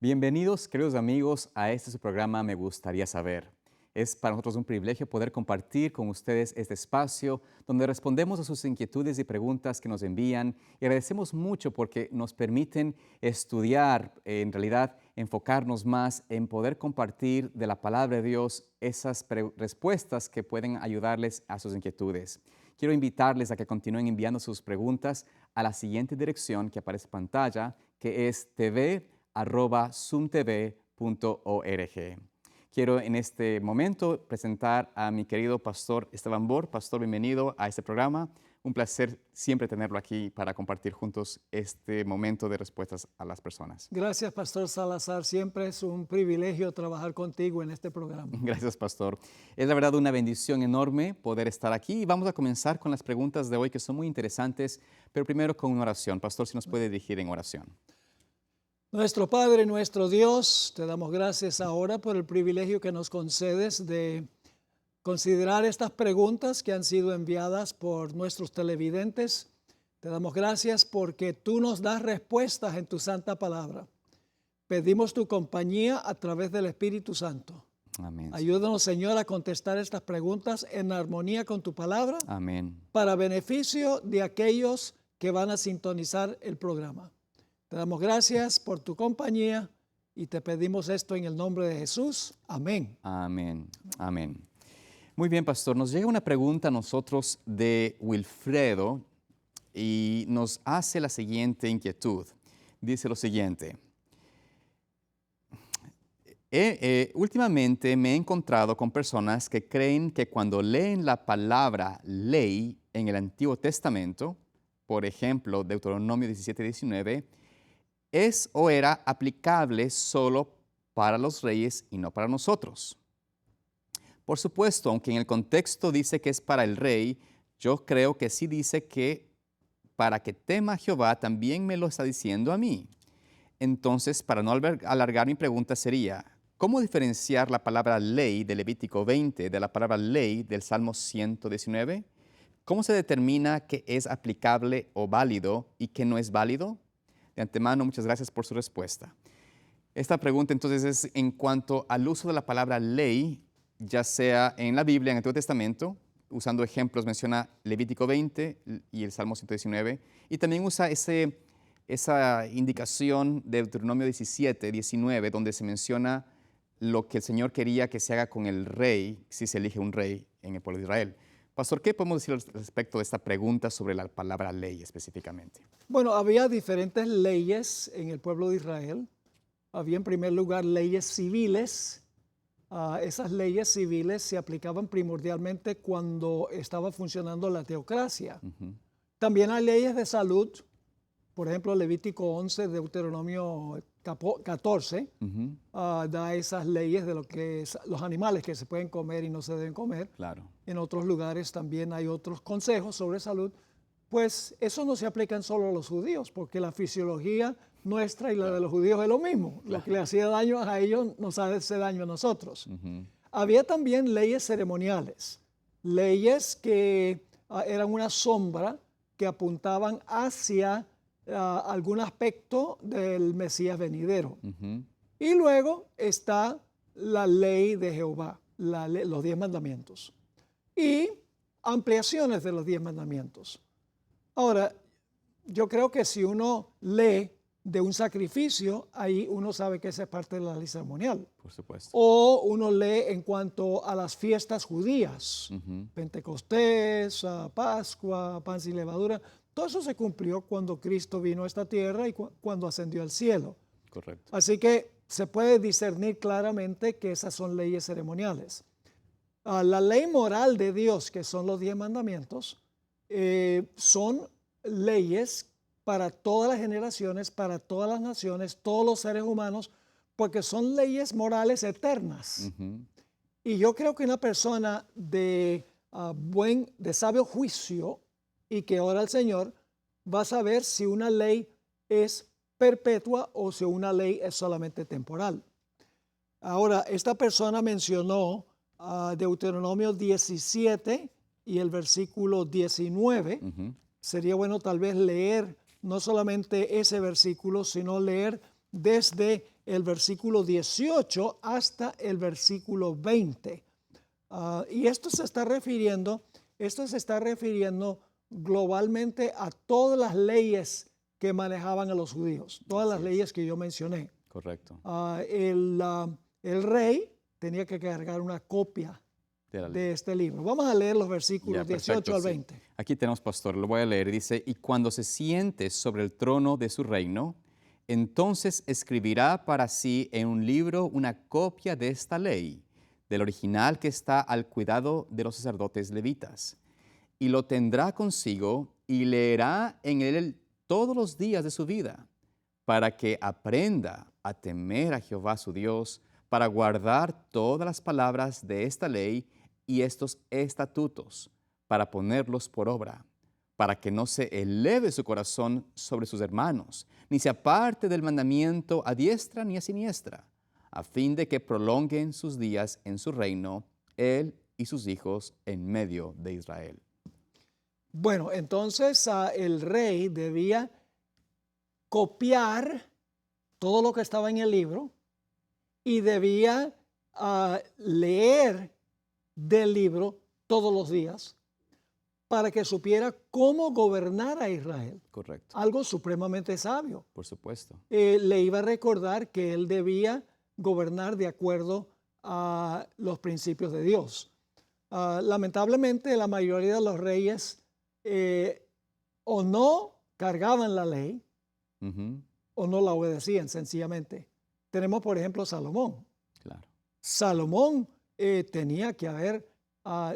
Bienvenidos, queridos amigos, a este su programa Me Gustaría Saber. Es para nosotros un privilegio poder compartir con ustedes este espacio donde respondemos a sus inquietudes y preguntas que nos envían y agradecemos mucho porque nos permiten estudiar, en realidad enfocarnos más en poder compartir de la palabra de Dios esas respuestas que pueden ayudarles a sus inquietudes. Quiero invitarles a que continúen enviando sus preguntas a la siguiente dirección que aparece en pantalla, que es tv@sumtv.org. Quiero en este momento presentar a mi querido pastor Esteban Bor. Pastor, bienvenido a este programa. Un placer siempre tenerlo aquí para compartir juntos este momento de respuestas a las personas. Gracias, Pastor Salazar. Siempre es un privilegio trabajar contigo en este programa. Gracias, pastor. Es la verdad una bendición enorme poder estar aquí y vamos a comenzar con las preguntas de hoy que son muy interesantes, pero primero con una oración. Pastor, si nos puede dirigir en oración. Nuestro Padre, nuestro Dios, te damos gracias ahora por el privilegio que nos concedes de considerar estas preguntas que han sido enviadas por nuestros televidentes. Te damos gracias porque tú nos das respuestas en tu santa palabra. Pedimos tu compañía a través del Espíritu Santo. Amén. Ayúdanos, Señor, a contestar estas preguntas en armonía con tu palabra Amén. para beneficio de aquellos que van a sintonizar el programa. Te damos gracias por tu compañía y te pedimos esto en el nombre de Jesús. Amén. Amén. Amén. Muy bien, pastor. Nos llega una pregunta a nosotros de Wilfredo y nos hace la siguiente inquietud. Dice lo siguiente. Últimamente me he encontrado con personas que creen que cuando leen la palabra ley en el Antiguo Testamento, por ejemplo, Deuteronomio 17:19, es o era aplicable solo para los reyes y no para nosotros. Por supuesto, aunque en el contexto dice que es para el rey, yo creo que sí dice que para que tema a Jehová también me lo está diciendo a mí. Entonces, para no alargar mi pregunta sería, ¿cómo diferenciar la palabra ley de Levítico 20 de la palabra ley del Salmo 119? ¿Cómo se determina qué es aplicable o válido y qué no es válido? De antemano, muchas gracias por su respuesta. Esta pregunta entonces es en cuanto al uso de la palabra ley, ya sea en la Biblia, en el Antiguo Testamento, usando ejemplos, menciona Levítico 20 y el Salmo 119, y también usa esa indicación de Deuteronomio 17:19, donde se menciona lo que el Señor quería que se haga con el rey, si se elige un rey en el pueblo de Israel. Pastor, ¿qué podemos decir al respecto de esta pregunta sobre la palabra ley específicamente? Bueno, había diferentes leyes en el pueblo de Israel. Había en primer lugar leyes civiles. Esas leyes civiles se aplicaban primordialmente cuando estaba funcionando la teocracia. También hay leyes de salud. Por ejemplo, Levítico 11, Deuteronomio 14, da esas leyes de lo que es los animales que se pueden comer y no se deben comer. Claro. En otros lugares también hay otros consejos sobre salud. Pues eso no se aplica solo a los judíos, porque la fisiología nuestra y la de los judíos es lo mismo. Lo que le hacía daño a ellos nos hace daño a nosotros. Había también leyes ceremoniales, leyes que eran una sombra que apuntaban hacia algún aspecto del Mesías venidero. Y luego está la ley de Jehová, los 10 mandamientos y ampliaciones de los 10 mandamientos. Ahora, yo creo que si uno lee de un sacrificio, ahí uno sabe que esa es parte de la ley ceremonial. Por supuesto. O uno lee en cuanto a las fiestas judías, Pentecostés, Pascua, pan sin levadura. Todo eso se cumplió cuando Cristo vino a esta tierra y cuando ascendió al cielo. Correcto. Así que se puede discernir claramente que esas son leyes ceremoniales. La ley moral de Dios, que son los 10 mandamientos, son leyes para todas las generaciones, para todas las naciones, todos los seres humanos, porque son leyes morales eternas. Y yo creo que una persona de sabio juicio y que ora al Señor va a saber si una ley es perpetua o si una ley es solamente temporal. Ahora, esta persona mencionó Deuteronomio 17 y el versículo 19. Sería bueno tal vez leer no solamente ese versículo, sino leer desde el versículo 18 hasta el versículo 20. Y esto se está refiriendo globalmente a todas las leyes que manejaban a los judíos, todas las leyes que yo mencioné. Correcto. El rey tenía que cargar una copia de este libro. Vamos a leer los versículos 18 al 20. Sí. Aquí tenemos, pastor, lo voy a leer. Dice, y cuando se siente sobre el trono de su reino, entonces escribirá para sí en un libro una copia de esta ley, del original que está al cuidado de los sacerdotes levitas. Y lo tendrá consigo y leerá en él todos los días de su vida, para que aprenda a temer a Jehová su Dios, para guardar todas las palabras de esta ley y estos estatutos, para ponerlos por obra, para que no se eleve su corazón sobre sus hermanos, ni se aparte del mandamiento a diestra ni a siniestra, a fin de que prolonguen sus días en su reino, él y sus hijos en medio de Israel. Bueno, entonces el rey debía copiar todo lo que estaba en el libro y debía leer del libro todos los días para que supiera cómo gobernar a Israel. Correcto. Algo supremamente sabio. Por supuesto. Le iba a recordar que él debía gobernar de acuerdo a los principios de Dios. Lamentablemente, la mayoría de los reyes o no cargaban la ley o no la obedecían sencillamente. Tenemos, por ejemplo, Salomón. Claro. Salomón tenía que haber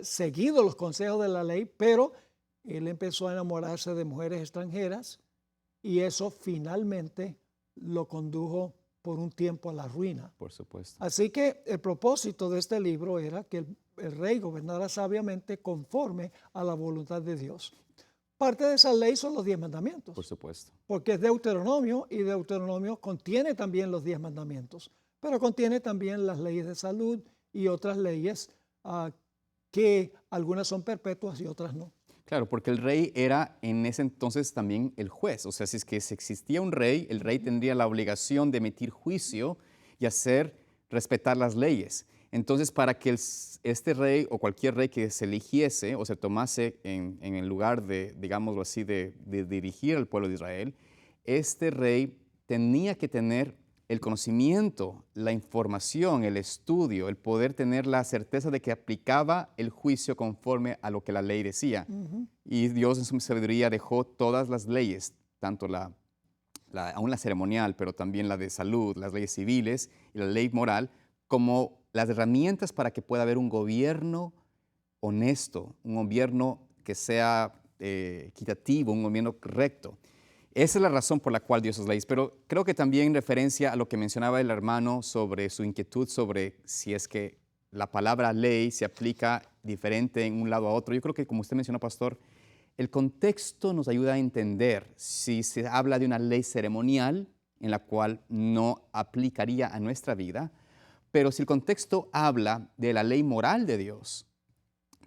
seguido los consejos de la ley, pero él empezó a enamorarse de mujeres extranjeras y eso finalmente lo condujo por un tiempo a la ruina. Por supuesto. Así que el propósito de este libro era que el rey gobernara sabiamente conforme a la voluntad de Dios. Parte de esa ley son los 10 mandamientos. Por supuesto. Porque es Deuteronomio y Deuteronomio contiene también los 10 mandamientos, pero contiene también las leyes de salud y otras leyes que algunas son perpetuas y otras no. Claro, porque el rey era en ese entonces también el juez. O sea, si es que existía un rey, el rey tendría la obligación de emitir juicio y hacer respetar las leyes. Entonces, para que este rey o cualquier rey que se eligiese o se tomase en el lugar de, digámoslo así, de dirigir al pueblo de Israel, este rey tenía que tener el conocimiento, la información, el estudio, el poder tener la certeza de que aplicaba el juicio conforme a lo que la ley decía. Y Dios en su sabiduría dejó todas las leyes, tanto aún la ceremonial, pero también la de salud, las leyes civiles y la ley moral, como las herramientas para que pueda haber un gobierno honesto, un gobierno que sea equitativo, un gobierno correcto. Esa es la razón por la cual dio esas leyes, pero creo que también en referencia a lo que mencionaba el hermano sobre su inquietud sobre si es que la palabra ley se aplica diferente en un lado a otro. Yo creo que, como usted mencionó, pastor, el contexto nos ayuda a entender si se habla de una ley ceremonial en la cual no aplicaría a nuestra vida, pero si el contexto habla de la ley moral de Dios,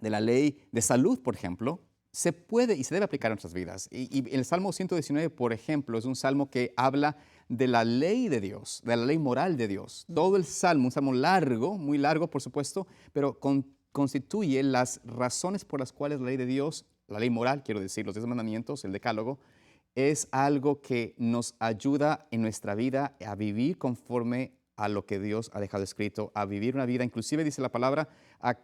de la ley de salud, por ejemplo, se puede y se debe aplicar a nuestras vidas. Y el Salmo 119, por ejemplo, es un salmo que habla de la ley de Dios, de la ley moral de Dios. Todo el salmo, un salmo largo, muy largo, por supuesto, pero constituye las razones por las cuales la ley de Dios, la ley moral, quiero decir, los 10 mandamientos, el decálogo, es algo que nos ayuda en nuestra vida a vivir conforme a lo que Dios ha dejado escrito, a vivir una vida, inclusive dice la palabra, a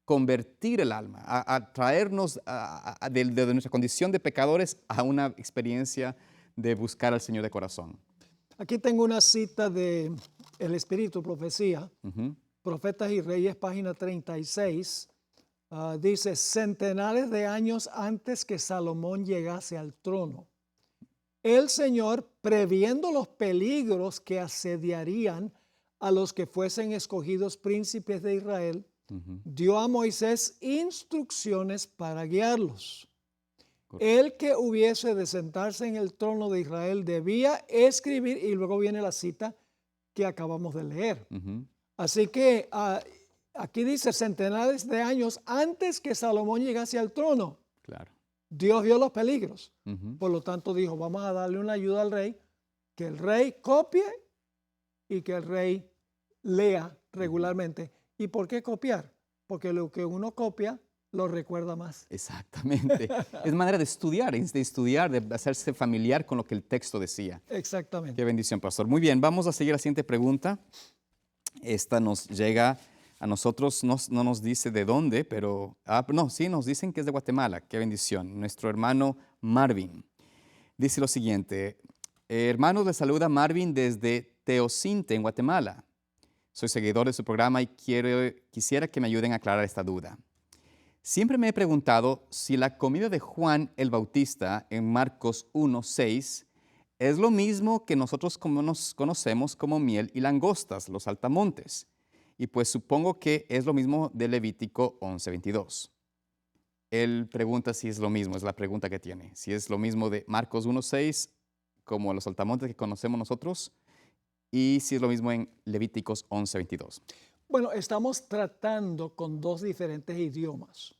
convertir el alma, a traernos de nuestra condición de pecadores a una experiencia de buscar al Señor de corazón. Aquí tengo una cita de El Espíritu, Profecía, Profetas y Reyes, página 36. Dice, centenares de años antes que Salomón llegase al trono, el Señor, previendo los peligros que asediarían a los que fuesen escogidos príncipes de Israel, dio a Moisés instrucciones para guiarlos. Correcto. El que hubiese de sentarse en el trono de Israel debía escribir, y luego viene la cita que acabamos de leer. Así que aquí dice centenares de años antes que Salomón llegase al trono. Claro. Dios vio los peligros. Por lo tanto dijo, vamos a darle una ayuda al rey, que el rey copie y que el rey lea regularmente. ¿Y por qué copiar? Porque lo que uno copia lo recuerda más. Exactamente. Es manera de estudiar, de hacerse familiar con lo que el texto decía. Exactamente. Qué bendición, pastor. Muy bien, vamos a seguir la siguiente pregunta. Esta nos llega a nosotros, no nos dice de dónde, pero no, sí, nos dicen que es de Guatemala. Qué bendición. Nuestro hermano Marvin dice lo siguiente. Hermanos, le saluda Marvin desde Teocinte, en Guatemala. Soy seguidor de su programa y quisiera que me ayuden a aclarar esta duda. Siempre me he preguntado si la comida de Juan el Bautista en Marcos 1:6 es lo mismo que nosotros nos conocemos como miel y langostas, los saltamontes. Y pues supongo que es lo mismo de Levítico 11:22. Él pregunta si es lo mismo, es la pregunta que tiene. Si es lo mismo de Marcos 1:6 como los saltamontes que conocemos nosotros y si es lo mismo en Levíticos 11:22. Bueno, estamos tratando con dos diferentes idiomas,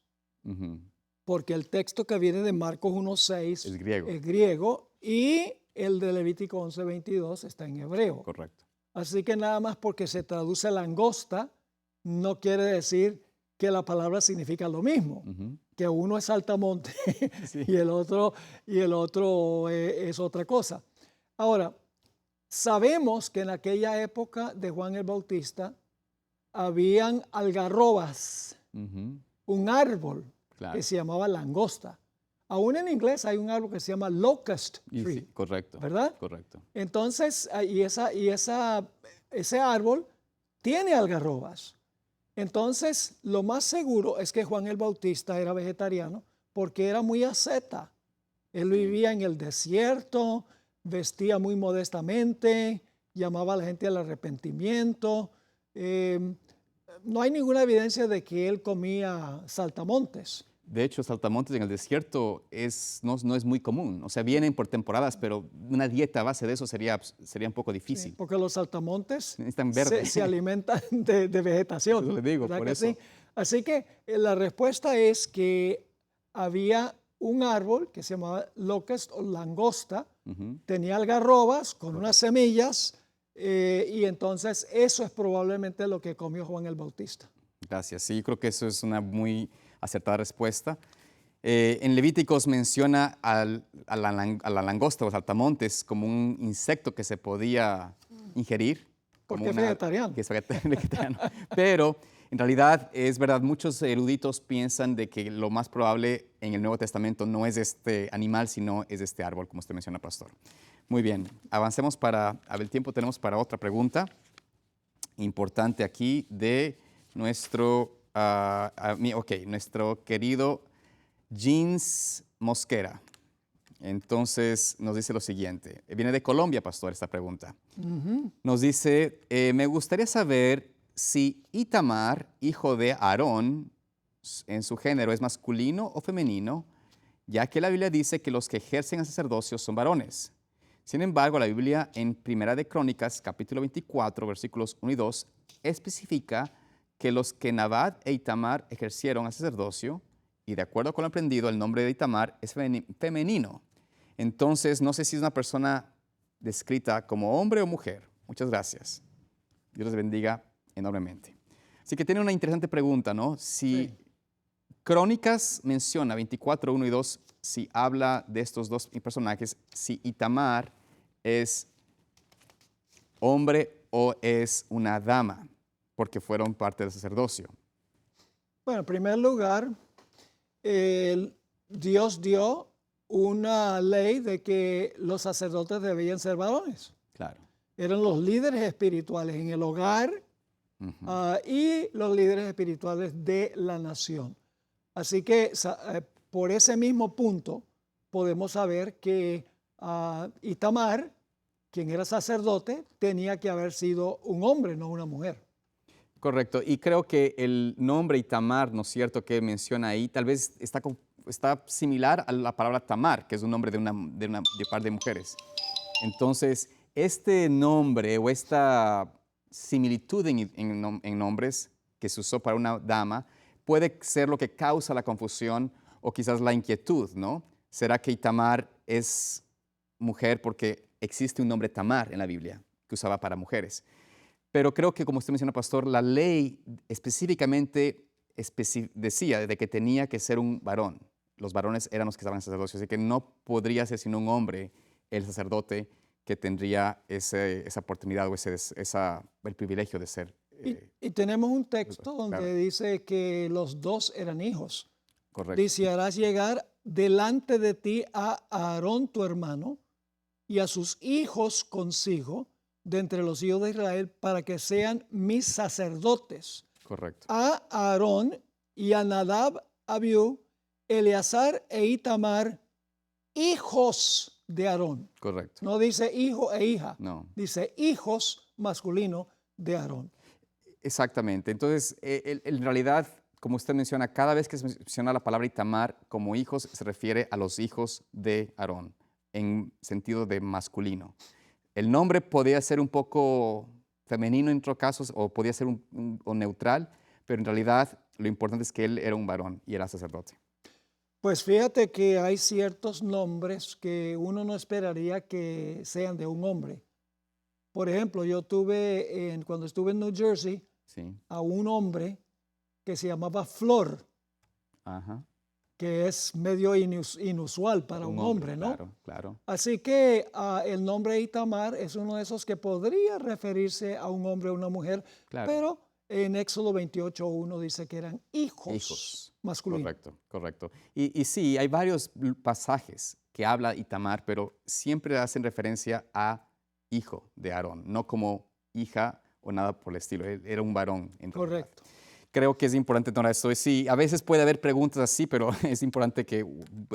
Ujú. porque el texto que viene de Marcos 1:6 Es griego. es griego y el de Levítico 11:22 está en hebreo. Correcto. Así que nada más porque se traduce langosta, no quiere decir que la palabra significa lo mismo, Ujú. que uno es saltamonte Sí. y el otro es otra cosa. Ahora, sabemos que en aquella época de Juan el Bautista habían algarrobas, Ujú. un árbol Claro. que se llamaba langosta. Aún en inglés hay un árbol que se llama locust Y tree, sí, correcto. ¿verdad? Correcto. Entonces, ese árbol tiene algarrobas. Entonces, lo más seguro es que Juan el Bautista era vegetariano porque era muy asceta. Él vivía en el desierto, vestía muy modestamente, llamaba a la gente al arrepentimiento. No hay ninguna evidencia de que él comía saltamontes. De hecho, saltamontes en el desierto no es muy común. O sea, vienen por temporadas, pero una dieta a base de eso sería un poco difícil. Porque los saltamontes Están verdes. se alimentan de vegetación. Eso le digo, ¿verdad por que eso. sí? Así que la respuesta es que había un árbol que se llamaba locust o langosta, Ujú. tenía algarrobas con unas semillas y entonces eso es probablemente lo que comió Juan el Bautista. Gracias. Sí, yo creo que eso es una muy acertada respuesta. En Levíticos menciona a la langosta o saltamontes como un insecto que se podía ingerir. Porque es vegetariano. Que es vegetariano. Pero en realidad es verdad, muchos eruditos piensan de que lo más probable en el Nuevo Testamento no es este animal, sino es este árbol, como usted menciona, pastor. Muy bien, avancemos a ver, el tiempo tenemos para otra pregunta importante aquí de nuestro querido Jeans Mosquera. Entonces nos dice lo siguiente. Viene de Colombia, pastor, esta pregunta. Nos dice, me gustaría saber si Itamar, hijo de Aarón, en su género es masculino o femenino, ya que la Biblia dice que los que ejercen el sacerdocio son varones. Sin embargo, la Biblia en Primera de Crónicas, capítulo 24, versículos 1 y 2, especifica que los que Nadab e Itamar ejercieron el sacerdocio, y de acuerdo con lo aprendido, el nombre de Itamar es femenino. Entonces, no sé si es una persona descrita como hombre o mujer. Muchas gracias. Dios les bendiga enormemente. Así que tiene una interesante pregunta, ¿no? Si Sí. Crónicas menciona 24, 1 y 2, si habla de estos dos personajes, si Itamar es hombre o es una dama, porque fueron parte del sacerdocio. Bueno, en primer lugar, Dios dio una ley de que los sacerdotes debían ser varones. Claro. Eran los líderes espirituales en el hogar y los líderes espirituales de la nación. Así que por ese mismo punto podemos saber que Itamar, quien era sacerdote, tenía que haber sido un hombre, no una mujer. Correcto. Y creo que el nombre Itamar, ¿no es cierto?, que menciona ahí, tal vez está similar a la palabra Tamar, que es un nombre de un par de mujeres. Entonces, este nombre o esta similitud en nombres que se usó para una dama puede ser lo que causa la confusión o quizás la inquietud, ¿no? ¿Será que Itamar es mujer porque existe un nombre Tamar en la Biblia que usaba para mujeres? Pero creo que, como usted menciona, pastor, la ley específicamente decía de que tenía que ser un varón. Los varones eran los que estaban en sacerdocio, así que no podría ser sino un hombre el sacerdote que tendría esa oportunidad o el privilegio de ser. Y tenemos un texto donde Claro, dice que los dos eran hijos. correcto, Dice, harás llegar delante de ti a Aarón tu hermano y a sus hijos consigo de entre los hijos de Israel para que sean mis sacerdotes. correcto, A Aarón y a Nadab, Abiú, Eleazar e Itamar, hijos de Aarón. correcto. No dice hijo e hija, No, dice hijos masculino de Aarón. exactamente. Entonces, en realidad, como usted menciona, cada vez que se menciona la palabra Itamar como hijos, se refiere a los hijos de Aarón, en sentido de masculino. El nombre podía ser un poco femenino en otros casos, o podía ser o neutral, pero en realidad lo importante es que él era un varón y era sacerdote. Pues fíjate que hay ciertos nombres que uno no esperaría que sean de un hombre. Por ejemplo, yo tuve, cuando estuve en New Jersey, Sí, a un hombre que se llamaba Flor, ajá. que es medio inusual para un hombre, ¿no? Claro, claro, Así que el nombre Itamar es uno de esos que podría referirse a un hombre o una mujer, claro. pero en Éxodo 28:1 dice que eran hijos Hijos. masculinos. Correcto, correcto. Y sí, hay varios pasajes que habla Itamar, pero siempre hacen referencia a hijo de Aarón, no como hija o nada por el estilo. Él era un varón en realidad. Correcto. Creo que es importante tomar esto. Sí, a veces puede haber preguntas así, pero es importante que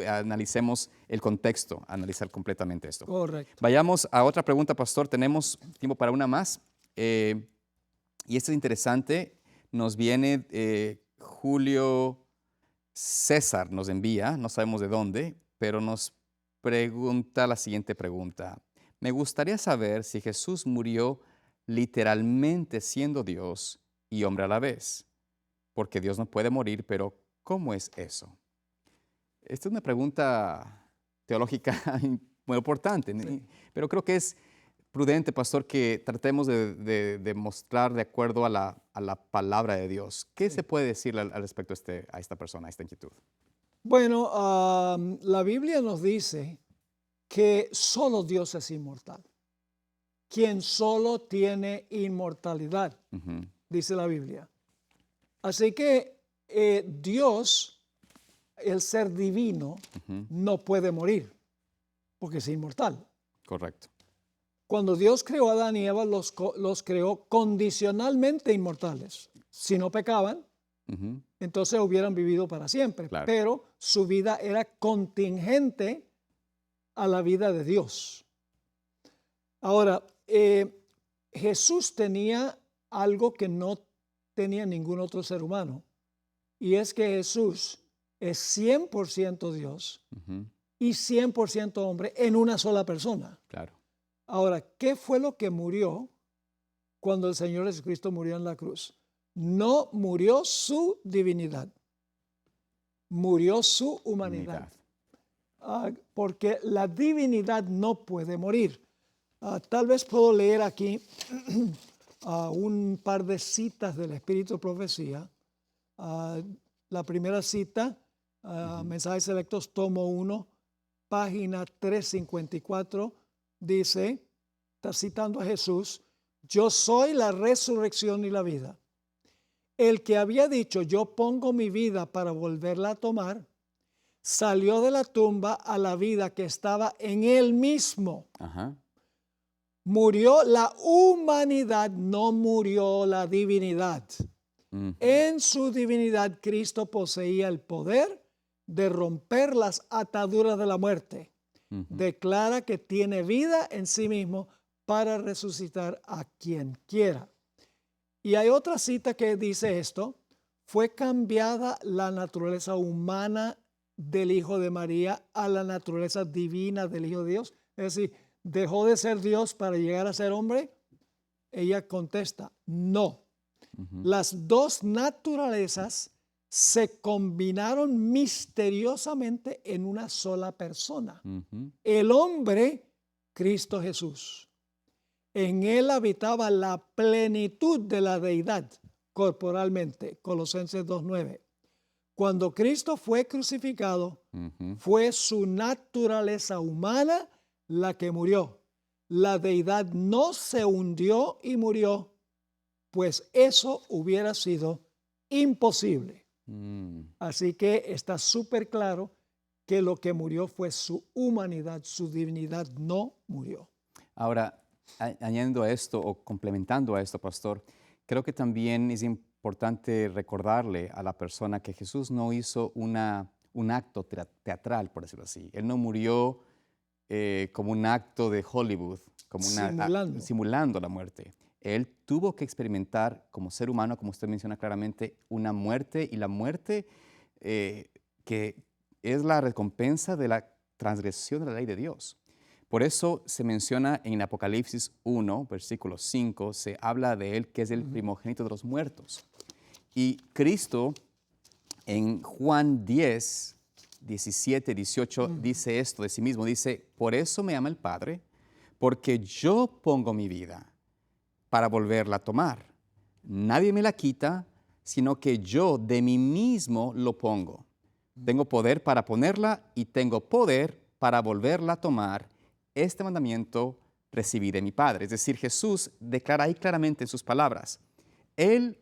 analicemos el contexto, analizar completamente esto. Correcto. Vayamos a otra pregunta, pastor. Tenemos tiempo para una más. Y esto es interesante. Nos viene Julio César, nos envía, no sabemos de dónde, pero nos pregunta la siguiente pregunta. Me gustaría saber si Jesús murió literalmente siendo Dios y hombre a la vez, porque Dios no puede morir, pero ¿cómo es eso? Esta es una pregunta teológica muy importante, Sí. pero creo que es prudente, pastor, que tratemos de mostrar de acuerdo a la palabra de Dios. ¿Qué se puede decir al respecto a esta persona, a esta inquietud? Bueno, la Biblia nos dice que solo Dios es inmortal, quien solo tiene inmortalidad, Ujú, dice la Biblia. Así que Dios, el ser divino, ujú, no puede morir porque es inmortal. correcto. Cuando Dios creó a Adán y Eva, los creó condicionalmente inmortales. Si no pecaban, Ujú, entonces hubieran vivido para siempre, claro. pero su vida era contingente a la vida de Dios. Ahora, Jesús tenía algo que no tenía ningún otro ser humano, y es que Jesús es 100% Dios Ujú, y 100% hombre en una sola persona. claro. Ahora, ¿qué fue lo que murió cuando el Señor Jesucristo murió en la cruz? No murió su divinidad, murió su humanidad. Unidad. Porque la divinidad no puede morir. Tal vez puedo leer aquí un par de citas del Espíritu de Profecía. La primera cita, Mensajes Selectos, tomo 1, página 354, dice, está citando a Jesús, yo soy la resurrección y la vida. El que había dicho, yo pongo mi vida para volverla a tomar, salió de la tumba a la vida que estaba en él mismo. Ajá. Murió la humanidad, no murió la divinidad. Ujú, En su divinidad, Cristo poseía el poder de romper las ataduras de la muerte. ujú, Declara que tiene vida en sí mismo para resucitar a quien quiera. Y hay otra cita que dice esto, fue cambiada la naturaleza humana del Hijo de María a la naturaleza divina del Hijo de Dios. Es decir, dejó de ser Dios para llegar a ser hombre. Ella contesta, no. ujú, Las dos naturalezas se combinaron misteriosamente en una sola persona. ujú, El hombre, Cristo Jesús. En él habitaba la plenitud de la deidad corporalmente. Colosenses 2:9. Cuando Cristo fue crucificado, fue su naturaleza humana la que murió. La deidad no se hundió y murió, pues eso hubiera sido imposible. Así que está súper claro que lo que murió fue su humanidad, su divinidad no murió. Ahora, añadiendo a esto o complementando a esto, pastor, creo que también es importante recordarle a la persona que Jesús no hizo un acto teatral, por decirlo así. Él no murió como un acto de Hollywood, como simulando la muerte. Él tuvo que experimentar como ser humano, como usted menciona claramente, una muerte, y la muerte que es la recompensa de la transgresión de la ley de Dios. Por eso se menciona en Apocalipsis 1, versículo 5, se habla de Él que es el primogénito de los muertos. Y Cristo en Juan 10, 17, 18 dice esto de sí mismo, dice, por eso me ama el Padre, porque yo pongo mi vida para volverla a tomar. Nadie me la quita, sino que yo de mí mismo lo pongo. Tengo poder para ponerla y tengo poder para volverla a tomar. Este mandamiento recibí de mi Padre. Es decir, Jesús declara ahí claramente en sus palabras, Él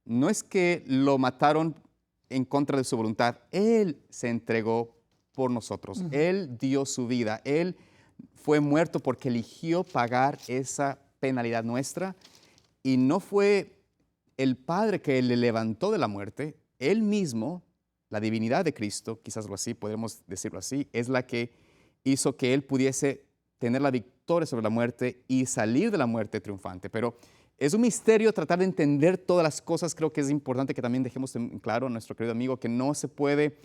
no es que lo mataron en contra de su voluntad, Él se entregó por nosotros, Él dio su vida, Él fue muerto porque eligió pagar esa penalidad nuestra, y no fue el Padre que le levantó de la muerte, Él mismo, la divinidad de Cristo, quizás así, podemos decirlo así, es la que hizo que Él pudiese tener la victoria sobre la muerte y salir de la muerte triunfante. Pero es un misterio tratar de entender todas las cosas. Creo que es importante que también dejemos en claro a nuestro querido amigo que no se puede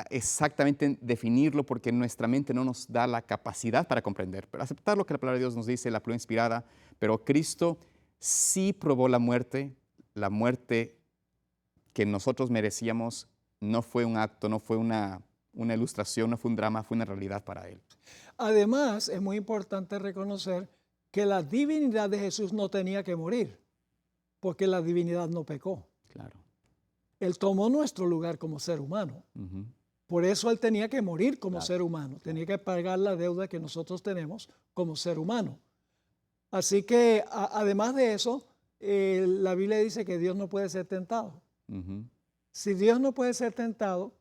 exactamente definirlo porque nuestra mente no nos da la capacidad para comprender. Pero aceptar lo que la palabra de Dios nos dice, la palabra inspirada, pero Cristo sí probó la muerte que nosotros merecíamos. No fue un acto, no fue una ilustración, no fue un drama, fue una realidad para Él. Además, es muy importante reconocer que la divinidad de Jesús no tenía que morir, porque la divinidad no pecó. Claro. Él tomó nuestro lugar como ser humano. Por eso Él tenía que morir como ser humano, tenía que pagar la deuda que nosotros tenemos como ser humano. Así que, además de eso, la Biblia dice que Dios no puede ser tentado. Si Dios no puede ser tentado,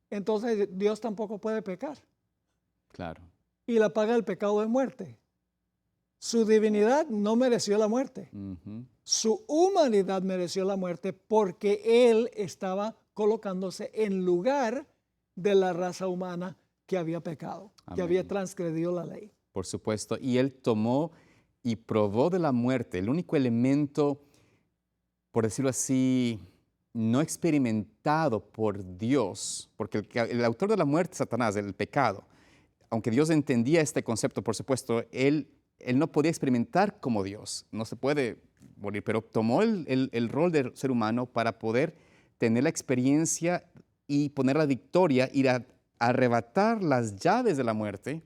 entonces Dios tampoco puede pecar. Claro. Y la paga del pecado es muerte. Su divinidad no mereció la muerte. Su humanidad mereció la muerte porque Él estaba colocándose en lugar de la raza humana que había pecado, que había transgredido la ley. Por supuesto. Y Él tomó y probó de la muerte, el único elemento, por decirlo así, no experimentado por Dios, porque el autor de la muerte es Satanás, el pecado. Aunque Dios entendía este concepto, por supuesto, él no podía experimentar como Dios, no se puede morir, pero tomó el rol de ser humano para poder tener la experiencia y poner la victoria, ir a arrebatar las llaves de la muerte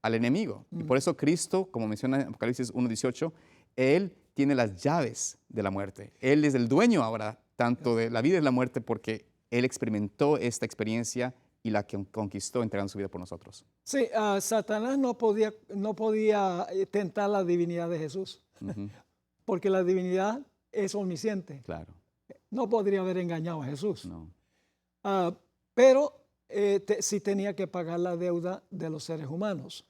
al enemigo. Y por eso Cristo, como menciona en Apocalipsis 1:18, Él tiene las llaves de la muerte. Él es el dueño ahora tanto de la vida y de la muerte porque Él experimentó esta experiencia y la que conquistó entregando su vida por nosotros. Sí, Satanás no podía tentar la divinidad de Jesús, porque la divinidad es omnisciente. Claro. No podría haber engañado a Jesús. No. Pero sí tenía que pagar la deuda de los seres humanos.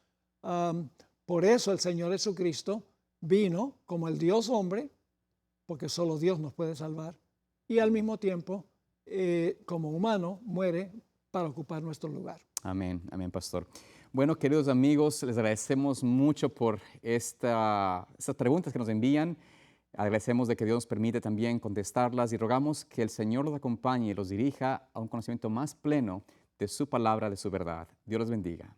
Por eso el Señor Jesucristo vino como el Dios hombre, porque solo Dios nos puede salvar, y al mismo tiempo, como humano, muere para ocupar nuestro lugar. Amén, amén, pastor. Bueno, queridos amigos, les agradecemos mucho por estas preguntas que nos envían. Agradecemos de que Dios nos permite también contestarlas y rogamos que el Señor los acompañe y los dirija a un conocimiento más pleno de su palabra, de su verdad. Dios los bendiga.